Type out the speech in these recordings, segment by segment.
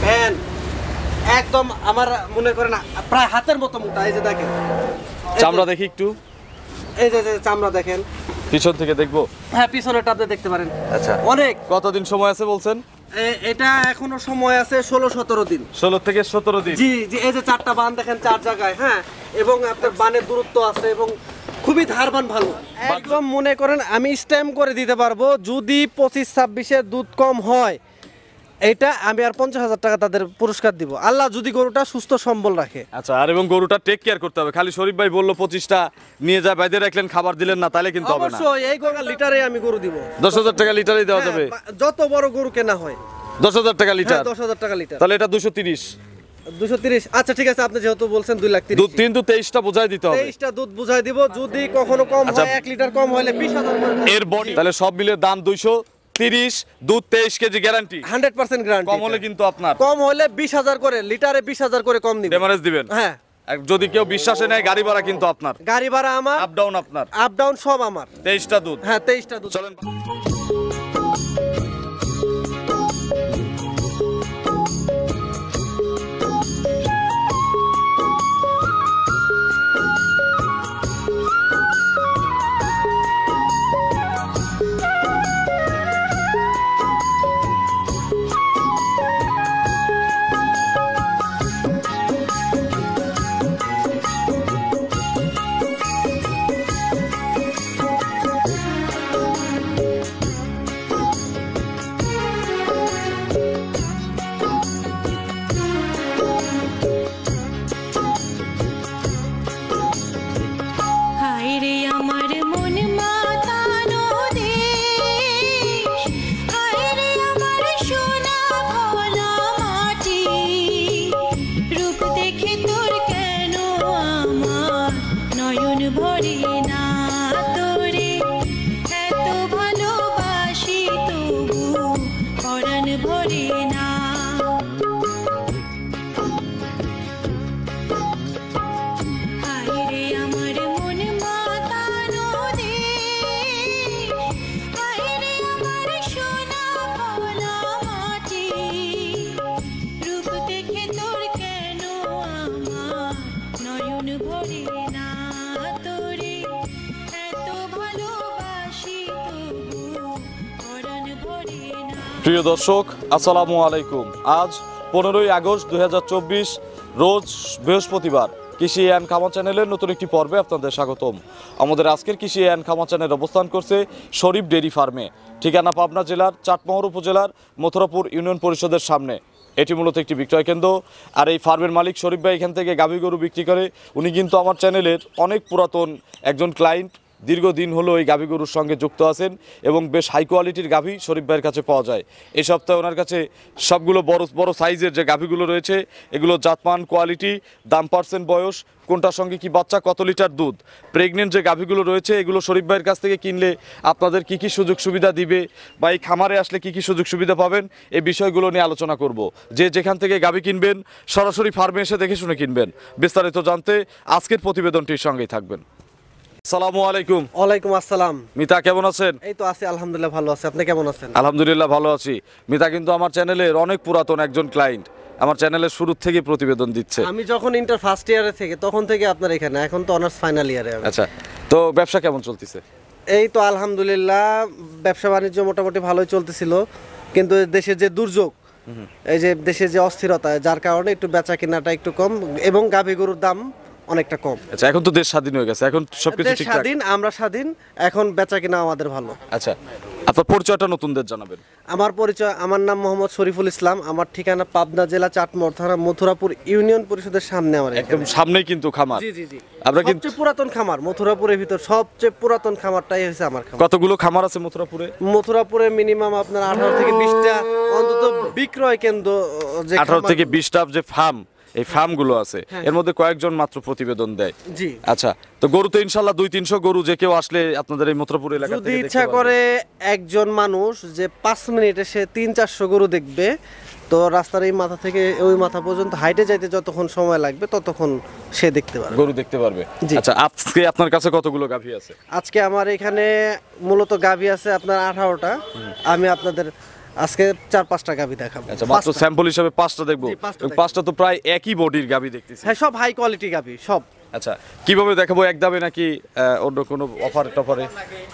Van একদম আমার মনে করেন প্রায় হাতের মতো মোটা। এই যে দেখেন চামড়া দেখি একটু, এই যে চামড়া দেখেন। পিছন থেকে দেখবো? হ্যাঁ, পিছনেরটা আপনি দেখতে পারেন। আচ্ছা, অনেক। কতদিন সময় আছে বলছেন? এটা এখনো সময় আছে 16-17 দিন। 16 থেকে 17 দিন। জি জি, এই যে 4টা বান দেখেন 4 জায়গায়। হ্যাঁ, এবং আপনার বানের দূরত্ব আছে এবং খুবই ধারবান ভালো। একদম মনে করেন আমি স্ট্যাম্প করে দিতে পারবো, যদি 25-26-এর দুধ কম হয় এটা আমি আর 50,000 টাকা তাদের পুরস্কার দিব, আল্লাহ যদি গরুটা সুস্থ সম্বল রাখে। আচ্ছা, আর এবং গরুটা টেক কেয়ার করতে হবে। খালি শরীফ ভাই বললো 25টা নিয়ে যা বাইরে রাখলেন, খাবার দিলেন না, তাহলে কিন্তু হবে না। অবশ্যই এই গরু লিটারে আমি গরু দিব। 10,000 টাকা লিটারই দেওয়া যাবে? যত বড় গরু কেনা হয় 10,000 টাকা লিটার। 10,000 টাকা লিটার। তাহলে এটা 230। 230। আচ্ছা ঠিক আছে, আপনি যেহেতু বলছেন 2,30,000। দুধ কিন্তু 23টা বোঝাই দিতে হবে। 23টা দুধ বুঝাই দিব। যদি কখনো কম হয় 1 লিটার কম হলে 20,000 এর বডি তাহলে সব মিলে দাম 230, দুধ 23 কেজি গ্যারান্টি। 100% গ্যারান্টি। কম হলে কিন্তু আপনার কম হলে 20,000 করে লিটারে 20,000 করে কম দিবেন। ডেমারেজ দিবেন। হ্যাঁ, যদি কেউ বিশ্বাসে নেয় গাড়ি ভাড়া কিন্তু আপনার, গাড়ি ভাড়া আমার, আপ ডাউন আপনার, আপ ডাউন সব আমার। 23টা দুধ। হ্যাঁ, 23টা দুধ। চলেন। প্রিয় দর্শক, আসসালামু আলাইকুম। আজ 15ই আগস্ট 2024, রোজ বৃহস্পতিবার। কৃষি অ্যান্ড খামার চ্যানেলের নতুন একটি পর্বে আপনাদের স্বাগতম। আমাদের আজকের কৃষি অ্যান্ড খামার চ্যানেল অবস্থান করছে শরীফ ডেইরি ফার্মে, ঠিকানা পাবনা জেলার চাটমোহর উপজেলার মথুরাপুর ইউনিয়ন পরিষদের সামনে। এটি মূলত একটি বিক্রয় কেন্দ্র। আর এই ফার্মের মালিক শরীফ ভাই এখান থেকে গাভী গরু বিক্রি করে। উনি কিন্তু আমার চ্যানেলের অনেক পুরাতন একজন ক্লায়েন্ট, দীর্ঘদিন হলো এই গাভী গরুর সঙ্গে যুক্ত আছেন এবং বেশ হাই কোয়ালিটির গাভী শরীফ ভাইয়ের কাছে পাওয়া যায়। এই সপ্তাহে ওনার কাছে সবগুলো বড় বড় সাইজের যে গাভীগুলো রয়েছে, এগুলো জাতমান, কোয়ালিটি, দাম, পার্সেন্ট, বয়স, কোনটার সঙ্গে কি বাচ্চা, কত লিটার দুধ, প্রেগনেন্ট যে গাভীগুলো রয়েছে, এগুলো শরীফ ভাইয়ের কাছ থেকে কিনলে আপনাদের কি কি সুযোগ সুবিধা দিবে বা এই খামারে আসলে কি কি সুযোগ সুবিধা পাবেন, এই বিষয়গুলো নিয়ে আলোচনা করব। যে যেখান থেকে গাভী কিনবেন সরাসরি ফার্মে এসে দেখে শুনে কিনবেন। বিস্তারিত জানতে আজকের প্রতিবেদনটির সঙ্গেই থাকবেন। আসসালামু আলাইকুম। ওয়ালাইকুম আসসালাম। মিতা কেমন আছেন? এই তো আছি, আলহামদুলিল্লাহ ভালো আছি। আপনি কেমন আছেন? আলহামদুলিল্লাহ ভালো আছি। মিতা কিন্তু আমার চ্যানেলের অনেক পুরাতন একজন ক্লায়েন্ট, আমার চ্যানেলের শুরু থেকে প্রতিবেদন দিচ্ছে। আমি যখন ইন্টার ফার্স্ট ইয়ারে থেকে তখন থেকে আপনার এখানে, এখন তো অনার্স ফাইনাল ইয়ারে। আচ্ছা, তো ব্যবসা কেমন চলতেছে? এই তো আলহামদুলিল্লাহ, ব্যবসা বাণিজ্য মোটামুটি ভালোই চলতেছিল, কিন্তু দেশের যে দুর্যোগ, এই যে দেশের যে অস্থিরতা, যার কারণে একটু বেচা কেনাটা একটু কম এবং গাভী গরুর দাম অনেকটা কম। আচ্ছা, এখন তো দেশ স্বাধীন হয়ে গেছে, এখন সবকিছু ঠিকঠাক। স্বাধীন, আমরা স্বাধীন, এখন বেচা কেনা আমাদের ভালো। আচ্ছা, আপনার পরিচয়টা নতুনদের জানাবেন। আমার পরিচয়, আমার নাম মোহাম্মদ শরীফুল ইসলাম। আমার ঠিকানা পাবনা জেলা চাটমোহর থানা মথুরাপুর ইউনিয়ন পরিষদের সামনে। আমার একদম সামনেই কিন্তু খামার। জি জি জি, আমরা কিন্তু সবচেয়ে পুরাতন খামার মথুরাপুরের ভিতর, সবচেয়ে পুরাতন খামারটাই হচ্ছে আমার খামার। কতগুলো খামার আছে মথুরাপুরে? মথুরাপুরে মিনিমাম আপনার 18 থেকে 20টা অন্তত বিক্রয় কেন্দ্র, যে 18 থেকে 20টা যে ফার্ম, এই ফার্মগুলো আছে, এর মধ্যে কয়েকজন মাত্র প্রতিবেদন দেয়। জি। আচ্ছা, তো গরু তো ইনশাআল্লাহ 200-300 গরু যে কেউ আসলে আপনাদের এই মথুরাপুর এলাকা থেকে যদি ইচ্ছা করে একজন মানুষ যে 5 মিনিটে সে 300-400 গরু দেখবে, তো রাস্তার এই মাথা থেকে ওই মাথা পর্যন্ত হাইটে যাইতে যতক্ষণ সময় লাগবে ততক্ষণ সে দেখতে পারবে, গরু দেখতে পারবে। আচ্ছা, আজকে আপনার কাছে কতগুলো গাভী আছে? আজকে আমার এখানে মূলত গাভী আছে আপনার 18টা। আমি আপনাদের আজকে 4-5টা গাভী দেখাবো। আচ্ছা, মাত্র স্যাম্পল হিসেবে 5টা দেখবো। জি, 5টা এবং দেখবো। 5টা তো প্রায় একই বডির গাভী দেখতেছি। হ্যাঁ, সব হাই কোয়ালিটি গাভী সব। আচ্ছা, কিভাবে দেখাবো, এক দামে নাকি অন্য কোনো অফার টফারে?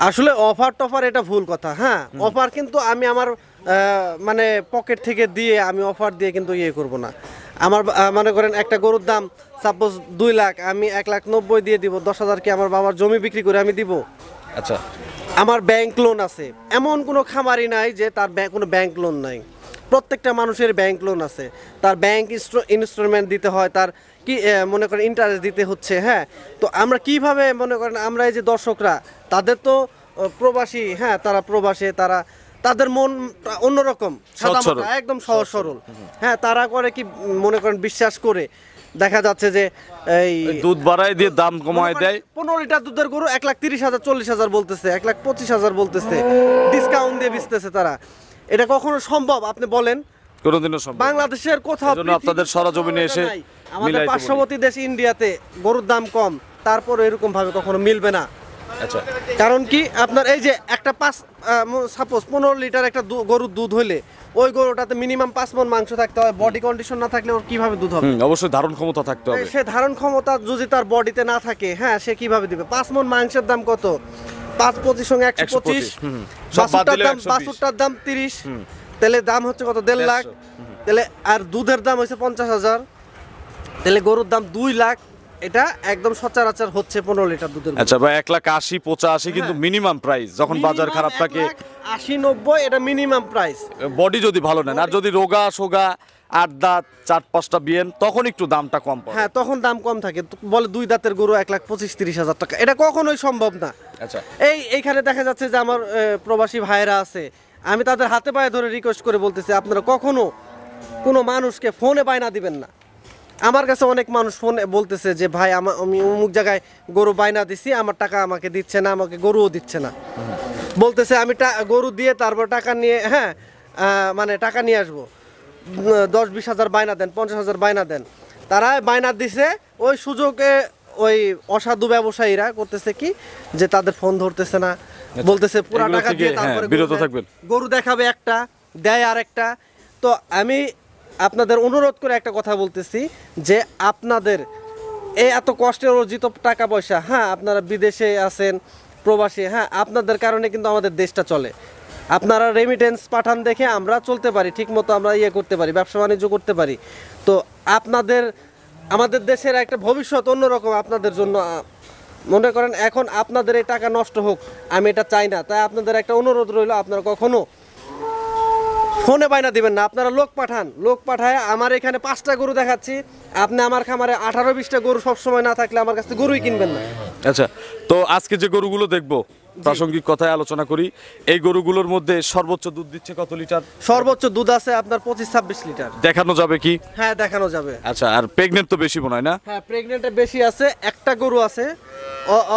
আসলে অফার টফার এটা ভুল কথা। হ্যাঁ, অফার কিন্তু আমি আমার মানে পকেট থেকে দিয়ে আমি অফার দিয়ে কিন্তু ইয়ে করব না। আমার মনে করেন একটা গরুর দাম সাপোজ 2 লাখ, আমি 1,90,000 দিয়ে দিব। 10,000 কি আমার বাবার জমি বিক্রি করে আমি দিব? আচ্ছা, আমার ব্যাংক লোন আছে, এমন কোনো খামারি নাই যে তার কোনো ব্যাংক লোন নাই। প্রত্যেকটা মানুষের ব্যাংক লোন আছে, তার ব্যাংক ইনস্টলমেন্ট দিতে হয়, তার কি মনে করেন ইন্টারেস্ট দিতে হচ্ছে। হ্যাঁ, তো আমরা কিভাবে মনে করেন আমরা এই যে দর্শকরা তাদের তো প্রবাসী, হ্যাঁ তারা প্রবাসে, তাদের মন অন্যরকম, সাদা সরল। মাথা, একদম সহজ সরল। হ্যাঁ, তারা করে কি মনে করেন বিশ্বাস করে দেখা যাচ্ছে যে এই দুধ বাড়ায় দিয়ে দাম কমায় দেয়। 15 লিটার দুধের গরু 1,30,000 40,000 বলতেছে, 1,25,000 বলতেছে, ডিসকাউন্ট দিয়ে বেচতেছে তারা। এটা কখনো সম্ভব আপনি বলেন? কোনোদিনও সম্ভব না। বাংলাদেশের কোথাও এজন্য আপনাদের সরজমিনে এসে আমাদের মিলাইতে বলি। পার্শ্ববর্তী দেশ ইন্ডিয়াতে গরুর দাম কম, তারপরে এরকম ভাবে কখনো মিলবে না। আচ্ছা, কারণ কি আপনার এই যে একটা সাপোজ 15 লিটার একটা গরুর দুধ হইলে ওই গরুটাতে মিনিমাম 5 মণ মাংস থাকতে হয়। বডি কন্ডিশন না থাকলে ওর কিভাবে দুধ হবে? অবশ্যই ধারণ ক্ষমতা থাকতে হবে। সে ধারণ ক্ষমতা যদি তার বডিতে না থাকে, হ্যাঁ সে কিভাবে দিবে? 5 মণ মাংসের দাম কত? 5-25 সঙ্গে 125, সব বাদ দিলে 120। বাছুরটার দাম 30, তাহলে দাম হচ্ছে কত? 1.5 লাখ। তাহলে আর দুধের দাম হচ্ছে 50,000, তাহলে গরুর দাম 2 লাখ। এটা একদম সচরাচর হচ্ছে 15 লিটার দুধের। আচ্ছা ভাই, 1,80,85 কিন্তু মিনিমাম প্রাইস যখন বাজার খারাপ থাকে। 80-90 এটা মিনিমাম প্রাইস। বডি যদি ভালো নেন, আর যদি রোগা সোগা 8 দাঁত 4-5টা বিয়েন, তখন একটু দামটা কম পড়ে। হ্যাঁ, তখন দাম কম থাকে। তো বলে 2 দাঁতের গরু 1,25-30,000 টাকা, এটা কখনোই সম্ভব না। আচ্ছা, এইখানে দেখা যাচ্ছে যে আমার প্রবাসী ভাইরা আছে, আমি তাদের হাতে পায়ে ধরে রিকোয়েস্ট করে বলতেছি আপনারা কখনো কোনো মানুষকে ফোনে বায়না দিবেন না। আমার কাছে অনেক মানুষ ফোনে বলতেছে যে ভাই আমি অমুক জায়গায় গরু বায়না দিছি, আমার টাকা আমাকে দিচ্ছে না, আমাকে গরুও দিচ্ছে না। বলতেছে আমি গরু দিয়ে তারপর টাকা নিয়ে, হ্যাঁ মানে টাকা নিয়ে আসবো, 10-20 হাজার বায়না দেন, 50,000 বায়না দেন। তারা বায়না দিছে, ওই সুযোগে ওই অসাধু ব্যবসায়ীরা করতেছে কি যে তাদের ফোন ধরতেছে না, বলতেছে পুরো এগুলো টাকা থেকে, দিয়ে হ্যাঁ, তারপরে বিরত থাকবেন। গরু দেখাবে একটা, দেয় আরেকটা। তো আমি আপনাদের অনুরোধ করে একটা কথা বলতেছি যে আপনাদের এই এত কষ্টের অর্জিত টাকা পয়সা, হ্যাঁ আপনারা বিদেশে আছেন, প্রবাসী, হ্যাঁ আপনাদের কারণে কিন্তু আমাদের দেশটা চলে। আপনারা রেমিটেন্স পাঠান দেখে আমরা চলতে পারি, ঠিক মতো আমরা ইয়ে করতে পারি, ব্যবসা বাণিজ্য করতে পারি। তো আমাদের দেশের একটা ভবিষ্যৎ অন্যরকম আপনাদের জন্য। মনে করেন এখন আপনাদের এই টাকা নষ্ট হোক, আমি এটা চাই না। তাই আপনাদের একটা অনুরোধ রইল, আপনারা কখনো ফোনে বায়না দিবেন না, আপনারা লোক পাঠান। লোক পাঠায় আমার এখানে 5টা গরু দেখাচ্ছি, আপনি আমার খামারে 18-20টা গরু সবসময় না থাকলে আমার কাছ থেকে গরুই কিনবেন না। আচ্ছা, তো আজকে যে গরুগুলো দেখবো প্রাসঙ্গিক কথায় আলোচনা করি। এই গরুগুলোর মধ্যে সর্বোচ্চ দুধ দিচ্ছে কত লিটার? সর্বোচ্চ দুধ আছে আপনার 25-26 লিটার। দেখানো যাবে কি? হ্যাঁ, দেখানো যাবে। আচ্ছা, আর প্রেগনেন্ট তো বেশি মনে হয় না? হ্যাঁ, প্রেগনেন্টে বেশি আছে। একটা গরু আছে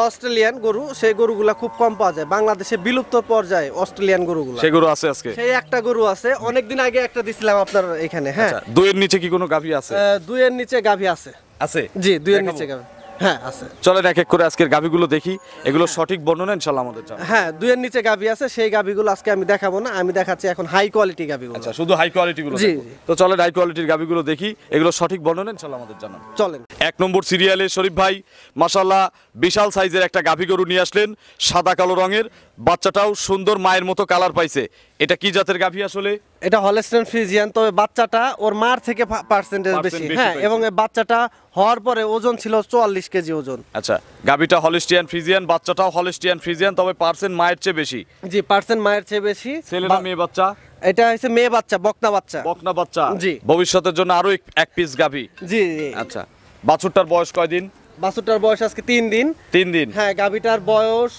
অস্ট্রেলিয়ান গরু, সেই গরুগুলা খুব কম পাওয়া যায় বাংলাদেশে, বিলুপ্ত পর্যায়ে অস্ট্রেলিয়ান গরুগুলা। সেই গরু আছে আজকে? সেই একটা গরু আছে, অনেকদিন আগে একটা দিছিলাম আপনার এখানে। হ্যাঁ, আচ্ছা, 2 এর নিচে কি কোনো গাভী আছে? 2 এর নিচে গাভী আছে। আছে? জি, 2 এর দেখাবো? নিচে গাভী, হ্যাঁ আছে। চলেন এক এক করে আজকের গাভীগুলো দেখি, এগুলো সঠিক বর্ণনা ইনশাআল্লাহ আমাদের জানাবেন। হ্যাঁ, 2 এর নিচে গাভী আছে, সেই গাভীগুলো আজকে আমি দেখাবো না, আমি দেখাচ্ছি এখন হাই কোয়ালিটি গাভীগুলো। আচ্ছা, শুধু হাই কোয়ালিটি গুলো জি, দেখবো। জি। তো চলেন হাই কোয়ালিটির গাভীগুলো দেখি, এগুলো সঠিক বর্ণনা ইনশাআল্লাহ আমাদের জানাবেন। চলেন। 1 নম্বর সিরিয়ালে শরীফ ভাই মাশাআল্লাহ বিশাল সাইজের একটা গাভী গরু নিয়ে আসলেন, সাদা কালো রঙের, বাচ্চাটাও সুন্দর মায়ের মতো কালার পাইছে। এটা কি জাতের গাভী আসলে? এটা হলস্টেইন ফ্রিজিয়ান, তবে বাচ্চাটা ওর মার থেকে পার্সেন্টেজ বেশি। হ্যাঁ, পাইছে। এবং এই বাচ্চাটা হওয়ার পরে ওজন ছিল 44 কেজি ওজন। আচ্ছা, গাভীটা হলিস্টিয়ান ফ্রিজিয়ান, বাচ্চাটাও হলিস্টিয়ান ফ্রিজিয়ান, তবে পার্সেন্ট মায়ের চেয়ে বেশি। জি, পার্সেন্ট মায়ের চেয়ে বেশি। ছেলে না মেয়ে বাচ্চা? এটা হচ্ছে মেয়ে বাচ্চা, বকনা বাচ্চা। বকনা বাচ্চা? জি। ভবিষ্যতের জন্য আরো এক পিস গাভী। জি জি। আচ্ছা, বাছুরটার বয়স কয়দিন? বাছুরটার বয়স আজকে 3 দিন। 3 দিন। হ্যাঁ, গাভীটার বয়স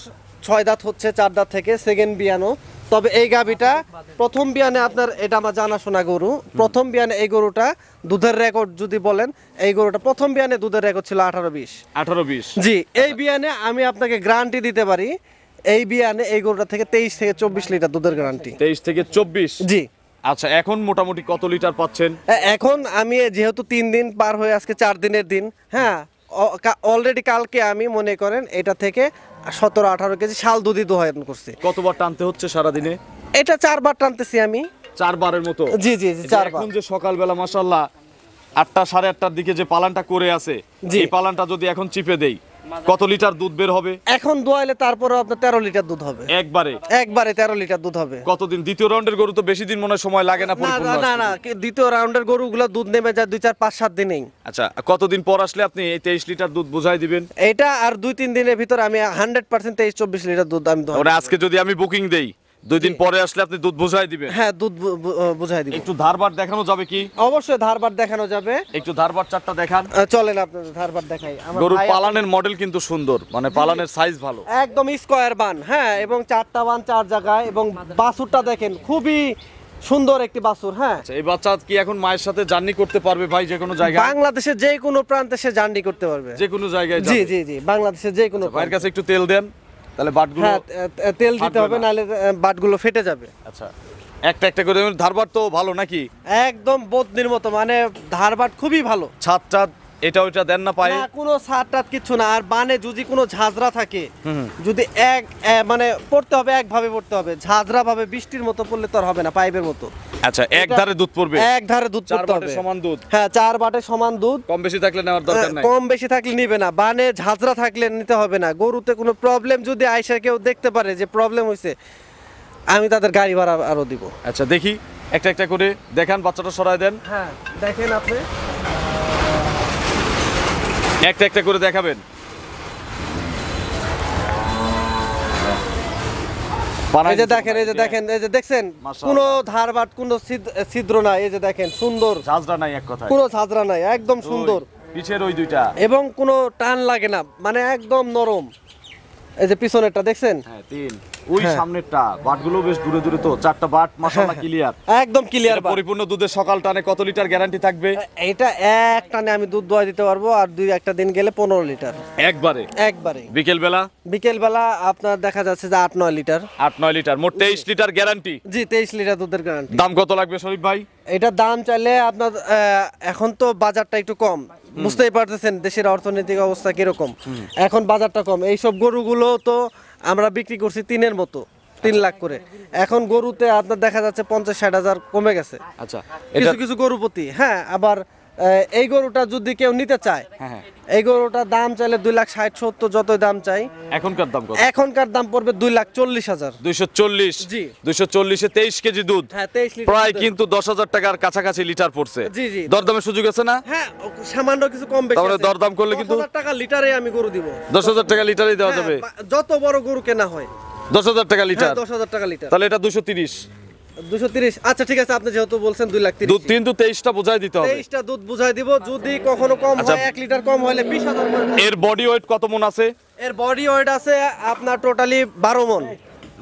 6 দাঁত হচ্ছে, 4 দাঁত থেকে সেকেন্ড বিয়ানো। তবে এই গাভীটা প্রথম বিয়ানে আপনার, এটা আমার জানাশোনা গরু, প্রথম বিয়ানে এই গরুটা দুধের রেকর্ড যদি বলেন, এই গরুটা প্রথম বিয়ানে দুধের রেকর্ড ছিল 18-20। 18-20? জি, এই বিয়ানে আমি আপনাকে গ্যারান্টি দিতে পারি, এই বিয়ানে এই গরুটা থেকে 23 থেকে 24 লিটার দুধের গ্যারান্টি। 23 থেকে 24? জি। আচ্ছা, এখন মোটামুটি কত লিটার পাচ্ছেন? এখন আমি যেহেতু 3 দিন পার হয়ে আজকে 4 দিনের দিন, হ্যাঁ অলরেডি কালকে আমি মনে করেন এটা থেকে 17-18 কেজি শাল দুধই দোহন করছি। কতবার টানতে হচ্ছে সারাদিনে? এটা 4 বার টানতেছি আমি। 4 বারের মতো। জি জি জি, এই যে 4 বার। এখন যে সকালবেলা মাশাআল্লাহ 8টা 8:30টার দিকে যে পালানটা করে আছে, জি। এই পালানটা যদি এখন চিপে দেই কত লিটার দুধ বের হবে এখন দোয়াইলে তারপরে আপনার 13 লিটার দুধ হবে, একবারে? একবারে 13 লিটার দুধ হবে। কতদিন? দ্বিতীয় রাউন্ডের গরু তো বেশি দিন মনে হয় সময় লাগে না না পরিপূর্ণ না না আসতে। না, দ্বিতীয় রাউন্ডের গরুগুলো দুধ নেমে যায় 2 4 5 7 দিনেই। আচ্ছা, কতদিন পর আসলে আপনি এই 23 লিটার দুধ বুঝাই দিবেন? এটা আর 2-3 দিনের ভিতর আমি 100% 23-24 লিটার দুধ আমি দোয়াই। মানে আজকে যদি আমি বুকিং দেই 2 দিন পরে আসলে আপনি দুধ বুঝাই দিবেন? হ্যাঁ, দুধ বুঝাই দিব। একটু ধারবার দেখানো যাবে কি? অবশ্যই ধারবার দেখানো যাবে। একটু ধারবার চারটা দেখান। চলেন আপনাদের ধারবার দেখাই। আমার গরুর ভাই পালানের মডেল কিন্তু সুন্দর, মানে পালানের সাইজ ভালো। একদম স্কয়ার বান, হ্যাঁ, এবং 4টা বান 4 জায়গায়, এবং বাছুরটা দেখেন খুবই সুন্দর একটি বাছুর। হ্যাঁ, আচ্ছা, এই বাচ্চা কি এখন মায়ের সাথে জার্নি করতে পারবে ভাই যে কোনো জায়গায়? বাংলাদেশের যে কোনো প্রান্তে সে জার্নি করতে পারবে। যে কোনো জায়গায় জি যাবে? জি জি, বাংলাদেশের যে কোনো ভাইয়ের কাছে একটু তেল দেন, তাহলে বাটগুলো। হ্যাঁ, তেল দিতে ফাটবে হবে, না। নাহলে বাটগুলো ফেটে যাবে। আচ্ছা, একটা একটা করে দেবেন। ধারবার তো ভালো নাকি? একদম বদনির মতো, মানে ধারবাট খুবই ভালো। ছাদ টাদ এটা ওইটা দেন না পায়ে? না, কোনো ছাদ টাদ কিছু না। আর বানে যদি কোনো ঝাঁঝরা থাকে, যদি মানে পড়তে হবে একভাবে পড়তে হবে, ঝাঁঝরা ভাবে বৃষ্টির মতো পড়লে তো আর হবে না, পাইপের মতো। আচ্ছা, এক ধারে দুধ পড়বে? এক ধারে দুধ 4 পড়তে বাটের হবে। সমান দুধ? হ্যাঁ, 4 বাটে সমান দুধ। কম বেশি থাকলে নেওয়ার দরকার নাই? কম বেশি থাকলে নিবে না। বানে ঝাঁঝরা থাকলে নিতে হবে না। গরুতে কোনো প্রবলেম যদি আইসা কেউ দেখতে পারে যে প্রবলেম হয়েছে, আমি তাদের গাড়ি ভাড়া আরো দিব। আচ্ছা, দেখি একটা একটা করে দেখান, বাচ্চাটা সরায় দেন। হ্যাঁ, দেখেন আপনি একটা একটা করে দেখাবেন। এই যে দেখেন, এই যে দেখেন, এই যে দেখছেন, মাশাআল্লাহ। কোনো ধারবাট, কোনো ছিদ্র নাই। এই যে দেখেন, সুন্দর, ঝাঁঝরা নাই এক কথায়? কোনো ঝাঁঝরা নাই, একদম সুন্দর, পিছের ওই দুইটা? এবং কোনো টান লাগে না, মানে একদম নরম। এই যে পিছনেরটা দেখছেন, হ্যাঁ, 3। ওই হ্যাঁ। সামনেরটা বাটগুলো বেশ দূরে দূরে, তো 4টা বাট মাশাআল্লাহ ক্লিয়ার। একদম ক্লিয়ার। পরিপূর্ণ দুধের সকাল টানে কত লিটার গ্যারান্টি থাকবে? এটা এক টানে আমি দুধ দোয়া দিতে পারবো, আর একটা দিন গেলে 15 লিটার একবারে? একবারে। বিকেল বেলা? বিকেল বেলা আপনার দেখা যাচ্ছে যে 8-9 লিটার। 8-9 লিটার, মোট 23 লিটার গ্যারান্টি। জি, 23 লিটার দুধের গ্যারান্টি। দাম কত লাগবে শরীফ ভাই? এটা দাম চাইলে আপনার এখন তো বাজারটা একটু কম, বুঝতেই পারতেছেন দেশের অর্থনৈতিক অবস্থা কিরকম। এখন বাজারটা কম। এইসব গরুগুলো তো আমরা বিক্রি করছি 3-এর মতো, 3 লাখ করে। এখন গরুতে আপনার দেখা যাচ্ছে 50-60 হাজার কমে গেছে আচ্ছা, এটা কিছু কিছু গরু প্রতি। হ্যাঁ, আবার এই গরুটা যদি কেউ নিতে চায়, হ্যাঁ, এই গরুটার দাম চাইলে 2,60,70 যতই দাম চাই, এখনকার দাম কত? এখনকার দাম পড়বে 2,40,000। 240? জি। 240-এ 23 কেজি দুধ, হ্যাঁ, 23 লিটার প্রায় দুধের। কিন্তু 10,000 টাকার কাছাকাছি লিটার পড়ছে। জি, জি। দরদামের সুযোগ আছে না? হ্যাঁ, সামান্য কিছু কম বেশি তাহলে আছে। দরদাম করলে কিন্তু 10,000 টাকা লিটারে আমি গরু দিব। 10,000 টাকা লিটারই দেওয়া যাবে? হ্যাঁ, যত বড় গরু কেনা হয়। 10,000 টাকা হ্যাঁ, লিটার? 10,000 টাকা লিটার। তাহলে এটা 230। 230। আচ্ছা, ঠিক আছে, আপনি যেহেতু বলছেন 2,30,000। দুধ কিন্তু 23টা বোঝাই দিতে হবে। 23টা দুধ বুঝাই দিব। যদি কখনো কম আচ্ছা। হয়, 1 লিটার কম হলে 20,000 করে। এর বডি ওয়েট কত মন আছে? এর বডি ওয়েট আছে আপনার টোটালি 12 মণ।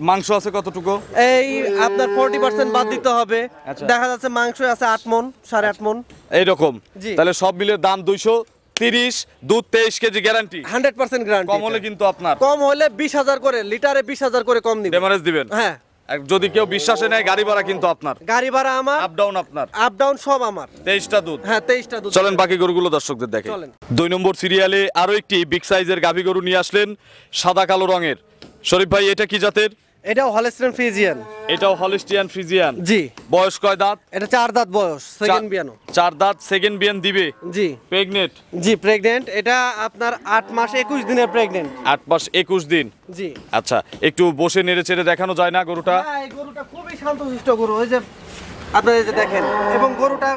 মাংস আছে কতটুকু? এই আপনার 40% বাদ দিতে হবে। আচ্ছা। দেখা যাচ্ছে মাংস আছে 8 মণ, 8.5 মণ। এইরকম? জি। তাহলে সব মিলে দাম 230, দুধ 23 কেজি গ্যারান্টি। 100% গ্যারান্টি। কম হলে কিন্তু আপনার কম হলে 20,000 করে, লিটারে 20,000 করে কম দিব। ডেমারেজ দিবেন? হ্যাঁ, আর যদি কেউ বিশ্বাসে নেয় গাড়ি ভাড়া কিন্তু আপনার, গাড়ি ভাড়া আমার, আপ ডাউন আপনার। আপ ডাউন সব আমার। 23টা দুধ। হ্যাঁ, 23টা দুধ। চলেন বাকি গরুগুলো দর্শকদের দেখে। চলেন। 2 নম্বর সিরিয়ালে আরো একটি বিগ সাইজের গাভী গরু নিয়ে আসলেন, সাদা কালো রঙের। শরীফ ভাই, এটা কি জাতের? এটাও হলস্টেইন ফ্রিজিয়ান। এটাও হলিস্টিয়ান ফ্রিজিয়ান? জি। বয়স কয় দাঁত? এটা 4 দাঁত বয়স, সেকেন্ড বিয়ানো। 4 দাঁত, সেকেন্ড বিয়ান দিবে? জি প্রেগনেন্ট? জি, প্রেগন্যান্ট। এটা আপনার 8 মাস 21 দিনের প্রেগন্যান্ট। 8 মাস 21 দিন। জি। আচ্ছা, একটু বসে নেড়ে চেড়ে দেখানো যায় না গরুটা? হ্যাঁ, এই গরুটা খুবই শান্তশিষ্ট গরু। ওই যে আপনারা এই যে দেখেন, এবং গরুটা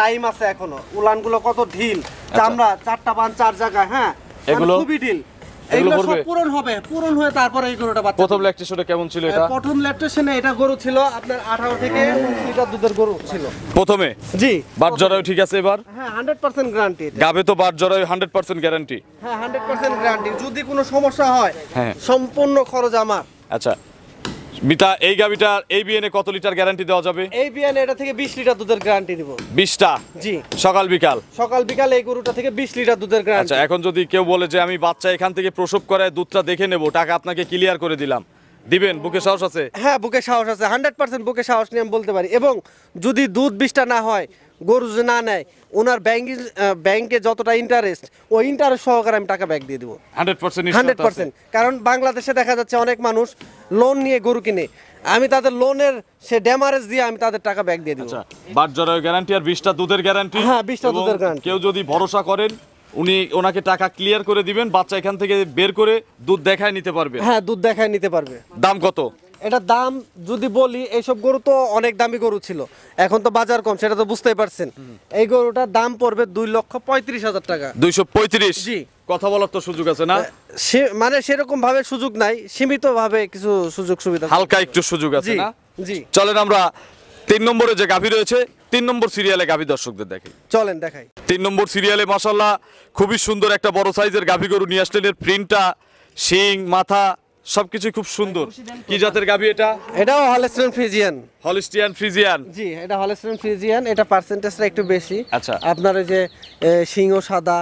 টাইম আছে এখনো। উলানগুলো কত ঢিল, চামড়া 4টা বান 4 জায়গায়। হ্যাঁ, এগুলো? খুবই ঢিল। এগুলো এগুলো সব ভরবে? পূরণ হবে, পূরণ হয়ে তারপরে এই গরুটা বাচ্চা প্রথম দিবে। ল্যাকটেশনে কেমন ছিল এটা? প্রথম ল্যাকটেশনে এটা গরু ছিল আপনার 18 থেকে 19 লিটার দুধের গরু ছিল প্রথমে? জি। বাট জরায়ু ঠিক আছে এবার? হ্যাঁ, 100% গ্যারান্টি। গাবে তো বাট জরায়ু 100% গ্যারান্টি? হ্যাঁ, 100% গ্যারান্টি। যদি কোনো সমস্যা হয়, হ্যাঁ। সম্পূর্ণ খরচ আমার। আচ্ছা, মিতা, এই গাবিটার এই বিএনে কত লিটার গ্যারান্টি দেওয়া যাবে? এই বিয়ানে এটা থেকে 20 লিটার দুধের গ্যারান্টি দিব। 20টা? জি। সকাল বিকাল? সকাল বিকাল এই গরুটা থেকে 20 লিটার দুধের গ্যারান্টি। আচ্ছা, এখন যদি কেউ বলে যে আমি বাচ্চা এখান থেকে প্রসব করায় দুধটা দেখে নেব, টাকা আপনাকে ক্লিয়ার করে দিলাম, দিবেন? বুকে সাহস আছে? হ্যাঁ, বুকে সাহস আছে। 100% বুকে সাহস নিয়ে আমি বলতে পারি। এবং যদি দুধ 20টা না হয়, গরু যদি না নেয় ওনার ব্যাংকে যতটা ইন্টারেস্ট ওই ইন্টারেস্ট সহকারে আমি টাকা ব্যাক দিয়ে দেবো 100%। কারণ বাংলাদেশে দেখা যাচ্ছে অনেক মানুষ লোন নিয়ে গরু কিনে, আমি তাদের লোনের সে ড্যামারেজ দিয়ে আমি তাদের টাকা ব্যাক দিয়ে দেবো। আচ্ছা, বাট জরায়ু গ্যারান্টি আর 20টা দুধের গ্যারান্টি। হ্যাঁ, 20টা দুধের গ্যারান্টি। কেউ যদি ভরসা করেন ওনাকে টাকা ক্লিয়ার করে দিবেন, বাচ্চা এখান থেকে বের করে দুধ দেখায় নিতে পারবে। হ্যাঁ, দুধ দেখায় নিতে পারবে। দাম কত? এটা দাম যদি বলি, এইসব গরু তো অনেক দামি গরু ছিল, এখন তো বাজার কম, সেটা তো বুঝতেই পারছেন। এই গরুটার দাম পড়বে 2,35,000 টাকা। 235? জি। কথা বলার তো সুযোগ আছে না? মানে সেরকম ভাবে সুযোগ নাই, সীমিত ভাবে কিছু সুযোগ সুবিধা, হালকা একটু সুযোগ আছে জি না? জি। চলেন আমরা 3 নম্বরে যে গাভী রয়েছে, 3 নম্বর সিরিয়ালে গাভী দর্শকদের দেখি। চলেন দেখাই। 3 নম্বর সিরিয়ালে মাশাআল্লাহ খুবই সুন্দর একটা বড় সাইজের গাভী গরু নিয়ে আসলেন। এর প্রিন্টটা, শিং, মাথা সবকিছু খুব সুন্দর। কি জাতের গাভী এটা? এটাও হলস্টেইন ফ্রিজিয়ান। Holstein Friesian? জি, এটা হলস্টেইন ফ্রিজিয়ান। এটা পার্সেন্টেজটা একটু বেশি। আচ্ছা। আপনার ওই যে সিংহ সাদা,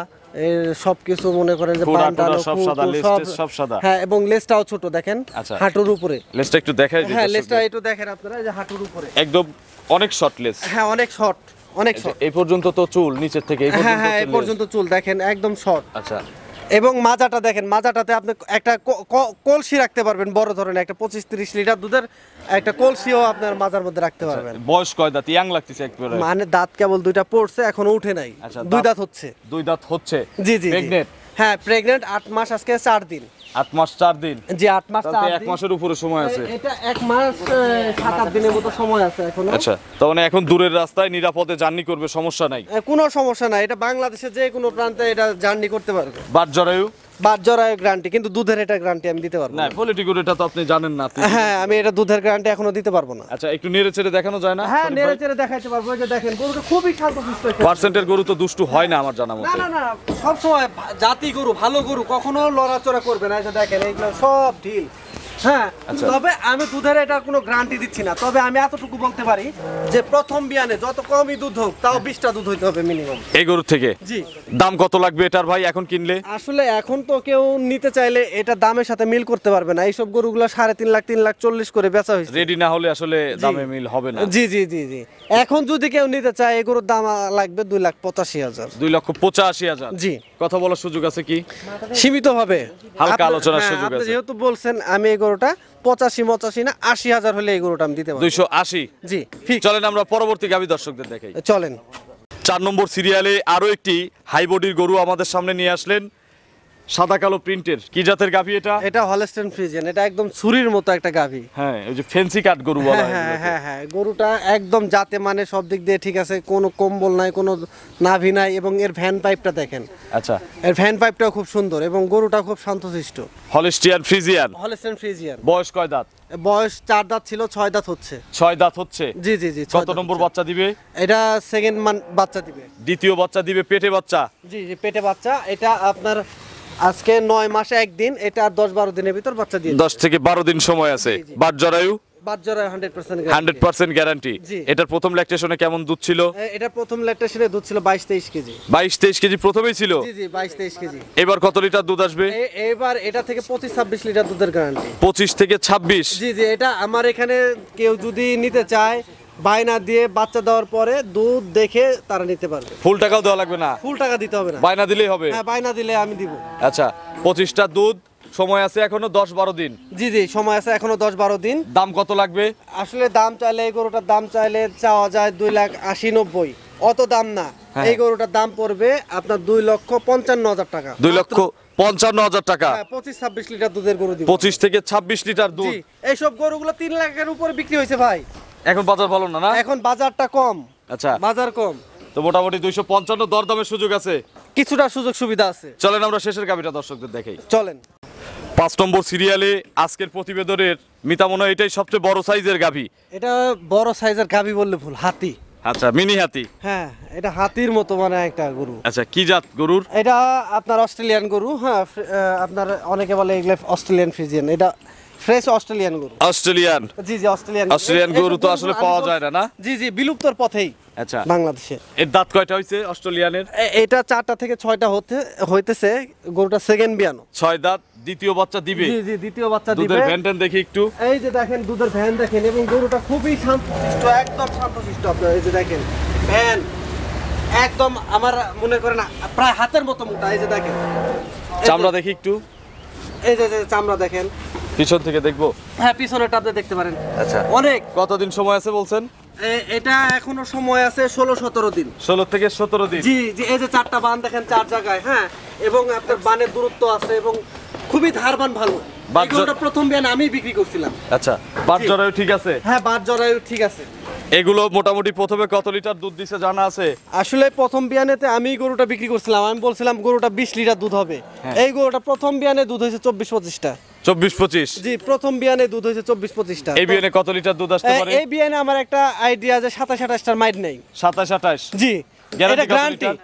সবকিছু মনে করেন যে বান্ডানো সব সাদা, লেজ সব সাদা। হ্যাঁ, এবং লেজটাও ছোট দেখেন, আচ্ছা। হাঁটুর উপরে। লেজটা একটু দেখাই দিই। হ্যাঁ, লেজটা একটু দেখেন আপনারা, এই যে হাঁটুর উপরে একদম অনেক শর্ট লেজ। হ্যাঁ, অনেক শর্ট, অনেক শর্ট। এই পর্যন্ত তো চুল, নিচের থেকে এই পর্যন্ত। হ্যাঁ হ্যাঁ, এই পর্যন্ত চুল দেখেন, একদম শর্ট। আচ্ছা। এবং মাজাটা দেখেন, মাজাটাতে আপনি একটা কলসি রাখতে পারবেন, বড় ধরনের একটা 25-30 লিটার দুধের একটা কলসিও আপনার মাজার মধ্যে রাখতে পারবেন। বয়স কয় দাঁত? ইয়াং লাগতেছে একবারে। মানে দাঁত কেবল 2টা পড়ছে, এখনো উঠে নাই। আচ্ছা, 2 দাঁত হচ্ছে। 2 দাঁত হচ্ছে। জি জি। প্রেগন্যান্ট? হ্যাঁ, প্রেগন্যান্ট। 8 মাস, আজকে 4 দিন। 8 মাস 4 দিন? জি, 8 মাস 4 তাহলে দিন। 1 মাসের উপরে সময় আছে। এটা 1 মাস 7-8 দিনের মতো সময় আছে এখনো। আচ্ছা, তার মানে এখন দূরের রাস্তায় নিরাপদে জার্নি করবে, সমস্যা নাই? কোনো সমস্যা নাই, এটা বাংলাদেশের যে কোনো প্রান্তে এটা জার্নি করতে পারবে। বাট জরায়ু? বাট জরায়ু গ্যারান্টি, কিন্তু দুধের এটা গ্যারান্টি আমি দিতে পারবো না, না। পলিটিকুর এটা তো আপনি জানেন না। হ্যাঁ, আমি এটা দুধের গ্যারান্টি এখনো দিতে পারবো না। আচ্ছা, একটু নেড়ে চেড়ে দেখানো যায় না? হ্যাঁ, নেড়ে চেড়ে দেখাইতে পারবো। এই যে দেখেন, গরুটা খুবই শান্তশিষ্ট। পার্সেন্টের গরু তো দুষ্টু হয় না আমার জানা না মতে। না না, সব সময় জাতি গরু, ভালো গরু কখনো লড়াচড়া করবে না। এই যে দেখেন, এইগুলো সব ঢিল। হ্যাঁ, আচ্ছা। তবে আমি দুধের এটা কোনো গ্যারান্টি দিচ্ছি না, তবে আমি এতটুকু বলতে পারি যে প্রথম বিয়ানে যত কমই দুধ হোক, তাও 20টা দুধ হইতে হবে মিনিমাম এই গরুর থেকে। জি। দাম কত লাগবে এটার ভাই এখন কিনলে? আসলে এখন তো কেউ নিতে চাইলে এটা দামের সাথে মিল করতে পারবে না। এইসব গরুগুলো 3.5 লাখ 3,40,000 করে বেচা হয়েছে। রেডি না হলে আসলে দামে মিল হবে না। জি জি জি জি। এখন যদি কেউ নিতে চায়, এই গরুর দাম লাগবে 2,85,000। 2,85,000? জি। কথা বলার সুযোগ আছে কি? সীমিত হবে, হালকা আলোচনার হ্যাঁ, সুযোগ আপনি আছে। যেহেতু বলছেন, আমি এই গরুটা 85 না 80,000 হলে এই গরুটা আমি দিতে পারবো। 280? জি, ঠিক। চলেন আমরা পরবর্তী গাভী দর্শকদের দেখাই। চলেন। 4 নম্বর সিরিয়ালে আরো একটি হাই বডির গরু আমাদের সামনে নিয়ে আসলেন, সাদা কালো প্রিন্টের। কি জাতের গাভী এটা? এটা হলস্টেইন ফ্রিজিয়ান। এটা একদম ছুরির মতো একটা গাভী। হ্যাঁ, ওই যে ফেন্সি কাট গরু বলা হয় হ্যাঁ এগুলোকে। হ্যাঁ হ্যাঁ, গরুটা একদম জাতে মানে সব দিক দিয়ে ঠিক আছে, কোনো কম্বল নাই, কোনো নাভি নাই, এবং এর ভ্যান পাইপটা দেখেন। আচ্ছা। এর ভ্যান পাইপটাও খুব সুন্দর, এবং গরুটা খুব শান্তশিষ্ট। Holstein Friesian? Holstein Friesian. বয়স কয় দাঁত? বয়স 4 দাঁত ছিল, 6 দাঁত হচ্ছে। 6 দাঁত হচ্ছে? জি জি জি। কত নম্বর বাচ্চা দিবে? এটা সেকেন্ড বাচ্চা দিবে। দ্বিতীয় বাচ্চা দিবে, পেটে বাচ্চা? জি জি, পেটে বাচ্চা। এটা আপনার আজকে 9 মাসে 1 দিন, এটা 10-12 দিনের ভিতর বাচ্চা দিয়ে 10 থেকে 12 দিন সময় আছে। জি, জি। বাট জরায়ু? বাট জরায়ু 100% 100% গ্যারান্টি। জি। এটার প্রথম ল্যাকটেশনে কেমন দুধ ছিল? এটা প্রথম ল্যাকটেশনে দুধ ছিল 22-23 কেজি। 22-23 কেজি প্রথমেই ছিল? জি জি, 22-23 কেজি। এবার কত লিটার দুধ আসবে? এবার এটা থেকে 25-26 লিটার দুধের গ্যারান্টি। 25 থেকে 26? জি জি, এটা আমার এখানে কেউ যদি নিতে চায়, বায়না দিয়ে বাচ্চা দেওয়ার পরে দুধ দেখে তারা নিতে পারবে। ফুল টাকাও দেওয়া লাগবে না? ফুল টাকা দিতে হবে না, বায়না দিলেই হবে? হ্যাঁ, বায়না দিলে আমি দিব। আচ্ছা, 25টা দুধ, সময় আছে এখনো 10-12 দিন। জি জি, সময় আছে এখনো 10-12 দিন। দাম কত লাগবে? আসলে দাম চাইলে, এই গরুটার দাম চাইলে চাওয়া যায় 2,80,90। অত দাম না। হ্যাঁ। এই গরুটার দাম পড়বে আপনার 2,55,000 টাকা। 2,55,000 টাকা? 25-26 লিটার দুধের গরু দিব। 25 থেকে 26 লিটার দুধ? জি, এইসব গরুগুলো 3 লাখের উপরে বিক্রি হয়েছে ভাই। এখন বাজার ভালো না? না, এখন বাজারটা কম। আচ্ছা, বাজার কম, তো মোটামুটি 255 দরদামের সুযোগ আছে। কিছুটা সুযোগ সুবিধা আছে। চলেন আমরা শেষের গাভীটা দর্শকদের দেখাই। চলেন। 5 নম্বর সিরিয়ালে আজকের প্রতিবেদনের মিতা মনে হয় এটাই সবচেয়ে বড় সাইজের গাভী। এটা বড় সাইজের গাভী বললে ভুল, হাতি। আচ্ছা, মিনি হাতি? হ্যাঁ, এটা হাতির মতো মানে একটা গরু। আচ্ছা, কি জাত গরুর? এটা আপনার অস্ট্রেলিয়ান গরু। হ্যাঁ, আপনার অনেকে বলে এগুলো অস্ট্রেলিয়ান ফ্রিজিয়ান। এটা ফ্রেশ অস্ট্রেলিয়ান গরু। অস্ট্রেলিয়ান? জি জি, অস্ট্রেলিয়ান। অস্ট্রেলিয়ান গরু তো আসলে পাওয়া যায় না? না, জি জি, বিলুপ্তর পথেই আচ্ছা। বাংলাদেশে। এর দাঁত কয়টা হইছে অস্ট্রেলিয়ানের? এটা 4টা থেকে 6টা হইতেছে। গরুটা সেকেন্ড বিয়ানো। 6 দাঁত, দ্বিতীয় বাচ্চা দিবে? জি জি, দ্বিতীয় বাচ্চা দিবে। দুধের ভ্যান ট্যান দেখি একটু। এই যে দেখেন, দুধের ভ্যান দেখেন, এবং গরুটা খুবই শান্তশিষ্ট, একদম শান্তশিষ্ট। আপনার এই যে দেখেন ভ্যান, একদম আমার মনে করেন প্রায় হাতের মতো মোটা। এই যে দেখেন চামড়া দেখি একটু, এই যে চামড়া দেখেন। পিছন থেকে দেখবো? হ্যাঁ, পিছনেরটা আপনি দেখতে পারেন। আচ্ছা, অনেক। কতদিন সময় আছে বলছেন? এটা এখনো সময় আছে 16-17 দিন। 16 থেকে 17 দিন। জি জি, এই যে 4টা বান দেখেন 4 জায়গায়। হ্যাঁ, এবং আপনার বানের দূরত্ব আছে এবং খুবই ধারবান ভালো। এগুলোটা প্রথম বিয়ান আমি বিক্রি করছিলাম। আচ্ছা, বাট জরায়ু ঠিক আছে? হ্যাঁ, বাত জরায়ু ঠিক আছে। এগুলো মোটামুটি প্রথমে কত লিটার দুধ দিছে জানা আছে? আসলে প্রথম বিয়ানেতে আমি গরুটা বিক্রি করছিলাম, আমি বলছিলাম গরুটা 20 লিটার দুধ হবে। এই গরুটা প্রথম বিয়ানে দুধ হয়েছে 24-25টা। 24-25? জি, প্রথম বিয়ানে দুধ হয়েছে 24-25টা। এই বিয়ানে কত লিটার দুধ আসতে পারে? এই বিয়ানে আমার একটা আইডিয়া যে 27-28টার মাইট নেই। 27-28? জি, Guarantee এটা কত গ্যারান্টি। লিটার?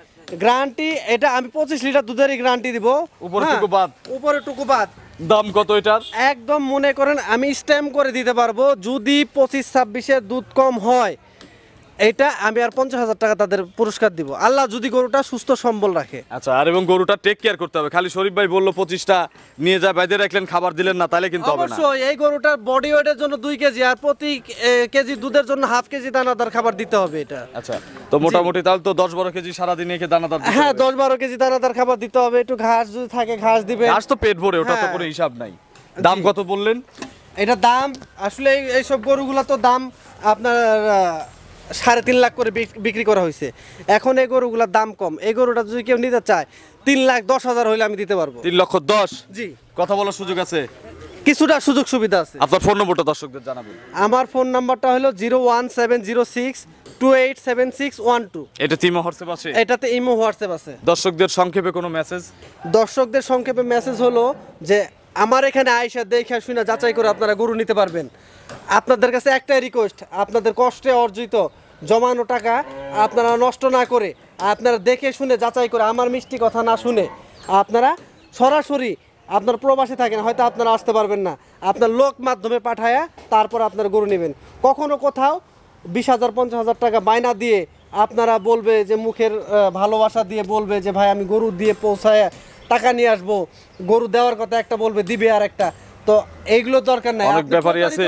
গ্যারান্টি এটা আমি 25 লিটার দুধেরই গ্যারান্টি দিব। উপরেটুকু বাদ? উপরেটুকু বাদ। দাম কত এটার? একদম মনে করেন আমি স্ট্যাম্প করে দিতে পারবো, যদি 25-26-এর দুধ কম হয় এটা আমি আর 50,000 টাকা তাদের পুরস্কার দিব, আল্লাহ যদি গরুটা সুস্থ সম্বল রাখে। আচ্ছা, আর এবং গরুটা টেক কেয়ার করতে হবে। খালি শরীফ ভাই বললো 25টা নিয়ে যা বাইরে রাখলেন, খাবার দিলেন না, তাহলে কিন্তু হবে না। অবশ্যই এই গরুটার বডি ওয়েটের জন্য 2 কেজি আর প্রতি কেজি দুধের জন্য হাফ কেজি দানাদার খাবার দিতে হবে এটা। আচ্ছা, তো মোটামুটি তাহলে তো 10-12 কেজি সারাদিন একে দানাদার দিতে হ্যাঁ, হবে। 10-12 কেজি দানাদার খাবার দিতে হবে। একটু ঘাস যদি থাকে ঘাস দিবে। ঘাস তো পেট ভরে, ওটা তো হ্যাঁ। কোনো হিসাব নাই। দাম কত বললেন? এটা দাম আসলে এইসব গরুগুলা তো দাম আপনার 3.5 লাখ করে বিক্রি করা হয়েছে। এখন এই গরুগুলার দাম কম। এই গরুটা যদি কেউ নিতে চায় 3,10,000 হইলে আমি দিতে পারবো। 3,10,000? জি, কথা বলার সুযোগ আছে? কিছুটা সুযোগ সুবিধা আছে। আপনার ফোন নম্বরটা দর্শকদের জানাবেন। আমার ফোন নাম্বারটা হলো 01706287612। এটা তিমা হোয়াটসঅ্যাপ আছে? এটাতে ইমো হোয়াটসঅ্যাপ আছে। দর্শকদের সংক্ষেপে কোনো মেসেজ? দর্শকদের সংক্ষেপে মেসেজ হলো যে আমার এখানে আয়সা দেখে শুনে যাচাই করে আপনারা গরু নিতে পারবেন। আপনাদের কাছে একটাই রিকোয়েস্ট, আপনাদের কষ্টে অর্জিত জমানো টাকা আপনারা নষ্ট না করে, আপনারা দেখে শুনে যাচাই করে, আমার মিষ্টি কথা না শুনে আপনারা সরাসরি, আপনার প্রবাসী থাকেন হয়তো আপনারা আসতে পারবেন না, আপনার লোক মাধ্যমে পাঠায়া তারপর আপনারা গরু নেবেন। কখনো কোথাও 20,000 50,000 টাকা বায়না দিয়ে আপনারা বলবে যে মুখের ভালোবাসা দিয়ে বলবে যে ভাই আমি গরু দিয়ে পৌঁছায় টাকা নিয়ে আসবো, গরু দেওয়ার কথা একটা বলবে, দিবে আর একটা। তো এইগুলো দরকার নাই। অনেক ব্যাপারই আছে।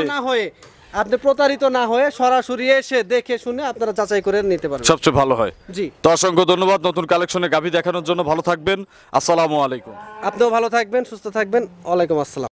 আপনি প্রতারিত না হয়ে সরাসরি এসে দেখে শুনে আপনারা যাচাই করে নিতে পারবেন, সবচেয়ে ভালো হয়। জি, তো অসংখ্য ধন্যবাদ নতুন কালেকশনে গাভী দেখানোর জন্য। ভালো থাকবেন, আসসালামু আলাইকুম। আপনিও ভালো থাকবেন, সুস্থ থাকবেন। ওয়ালাইকুম আসসালাম।